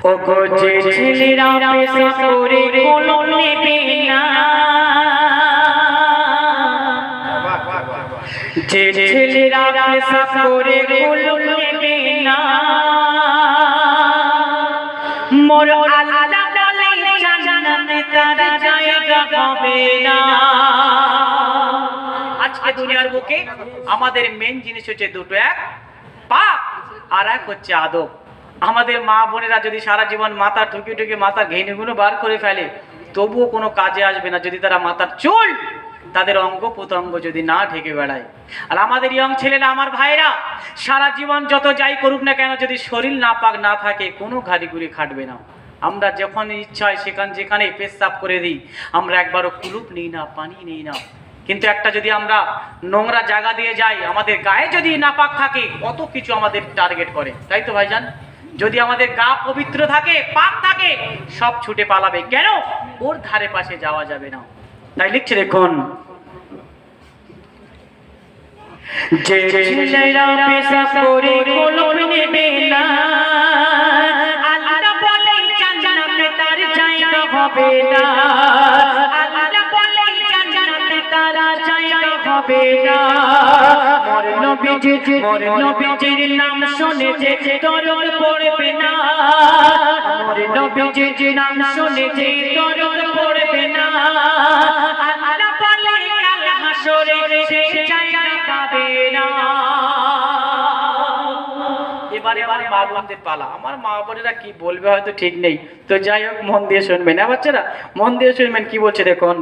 ও গো যে ছেলেরা পেশা করে কলম নেবে না, যে ছেলেরা পেশা করে কলম নেবে না, মোর আল্লাহ বলে জান্নাতে তার জায়গা হবে না। আজকে দুনিয়ার বুকে আমাদের মেন জিনিস হচ্ছে দুটো, এক পাপ আর এক হচ্ছে আদব। আমাদের মা বোনেরা যদি সারা জীবন মাথা ঠুকে ঠুকে মাথার ঘেনুগুলো বার করে ফেলে, তবুও কোনো কাজে আসবে না যদি তারা মাথার চুল, তাদের অঙ্গ প্রত্যঙ্গ যদি না ঢেকে বেড়ায়। আর আমাদের ইয়ং ছেলেরা, আমার ভাইরা, সারা জীবন যত যাই করুক না কেন, যদি শরীর নাপাক না থাকে কোনো ঘাড়িগুড়ি খাটবে না। আমরা যখন ইচ্ছা হয় যেখানে পেশাব করে দিই, আমরা একবারও কুলুপ নিই না, পানি নিই না। কিন্তু একটা যদি আমরা নোংরা জায়গা দিয়ে যাই, আমাদের গায়ে যদি নাপাক থাকে, কত কিছু আমাদের টার্গেট করে, তাই তো ভাইজান? যদি আমাদের গা পবিত্র থাকে, পাক থাকে, সব ছুটে পালাবে। কেন? ওর ধারে পাশে যাওয়া যাবে না। তাই লিখছে দেখুন, যে ছেলেরা পেশা করে কলম নেবে না, আল্লাহ বলে জান্নাতে তার জায়গা হবে না। আল্লাহ বলে জান্নাতে তার জায়গা হবে না। মোর নবীজির নাম শুনে যে দরদ পড়বে না, মোর নবীজির নাম শুনে যে দরদ পড়বে না, আল্লাহ বলে কাল হাসরে সে জায়গা পাবে না। এবারে আমার মা বোনদের পালা। আমার মা বোনেরা কি বলবে হয়তো ঠিক নেই, তো যাই হোক মন দিয়ে শুনবেন। হ্যাঁ বাচ্চারা, মন দিয়ে শুনবেন কি বলছে দেখুন।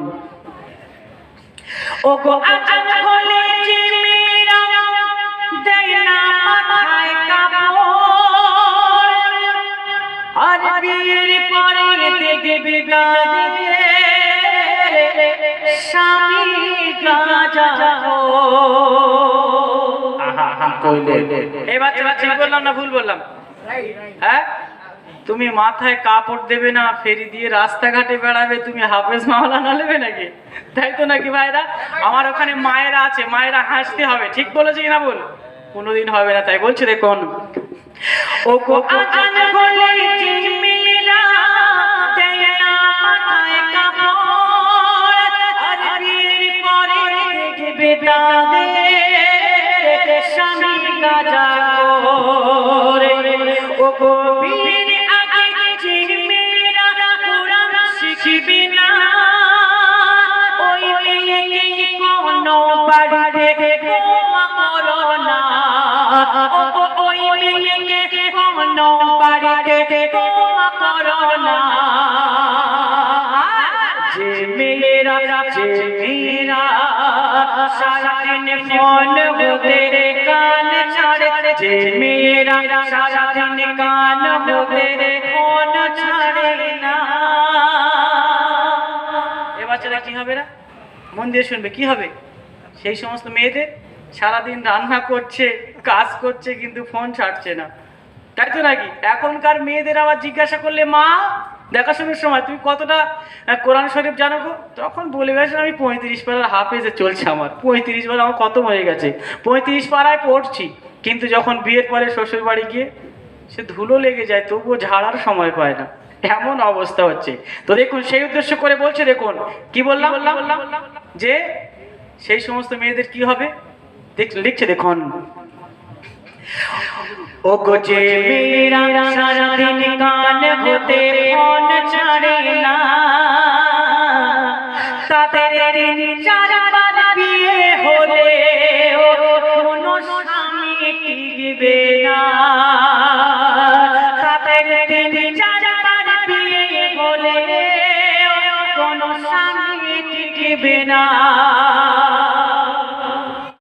ও গো আজান হলে যে মেয়েরা দেয় না মাথায় কাপড়, আর বিয়ের পরে দেখবে গায়ে স্বামী গাজা। এই বাচ্চারা ঠিক বললাম না ভুল বললাম? হ্যাঁ, তুমি মাথায় কাপড় দেবে না, ফেরি দিয়ে রাস্তাঘাটে বেড়াবে, তুমি হাফেজ মাওলানা নেবে নাকি? তাই তো নাকি ভাইরা? আমার ওখানে মায়েরা আছে, মায়েরা হাসতে হবে। ঠিক বলেছি না বল? কোনোদিন হবে না। তাই বলছে দেখুন, ও গো আজান হলে যে মেয়েরা দেয় না মাথায় কাপড়, আর বিয়ের পরে দেখবে তাদের স্বামী গাজা করে। ও গো বিয়ের আগে যে মেয়েরা কোরআন শিখবে না, ওই মেয়েকে কোনো বাড়িতে ক্ষমা করো না। ওই মেয়েকে কোনো বাড়িতে ক্ষমা করো না। যে মেয়েরা সারাদিন ফোন হতে কান ছাড়ে, যে মেয়েরা সারাদিন কান হতে ফোন ছাড়ে না। এ বাচ্চারা কি হবে না? মন দিয়ে শুনবে কি হবে? সেই সমস্ত মেয়েদের সারাদিন রান্না করছে, কাজ করছে, কিন্তু ফোন ছাড়ছে না, তাই তো নাকি? এখনকার মেয়েদের আবার জিজ্ঞাসা করলে, মা দেখাশোনার সময় তুমি কতটা কোরআন শরীফ জানো গো? তখন বলে গেছে আমি 35 পারার হাফেজে চলছে। আমার 35 পারা আমার খতম হয়ে গেছে, 35 পারায় পড়ছি। কিন্তু যখন বিয়ের পরে শ্বশুর বাড়ি গিয়ে সে ধুলো লেগে যায়, তবুও ঝাড়ার সময় পায় না, এমন অবস্থা হচ্ছে। তো দেখুন, সেই উদ্দেশ্য করে বলছে দেখুন, কি বললাম যে সেই সমস্ত মেয়েদের কি হবে লিখছে দেখুন, ও গো যে মেয়েরা সারাদিন কান হতে ফোন ছাড়ে না, তাদের চারবার বিয়ে হলে কোনো স্বামী টিকবে না। তাদের চারবার বিয়ে হলে কোনো স্বামী টিকবে না।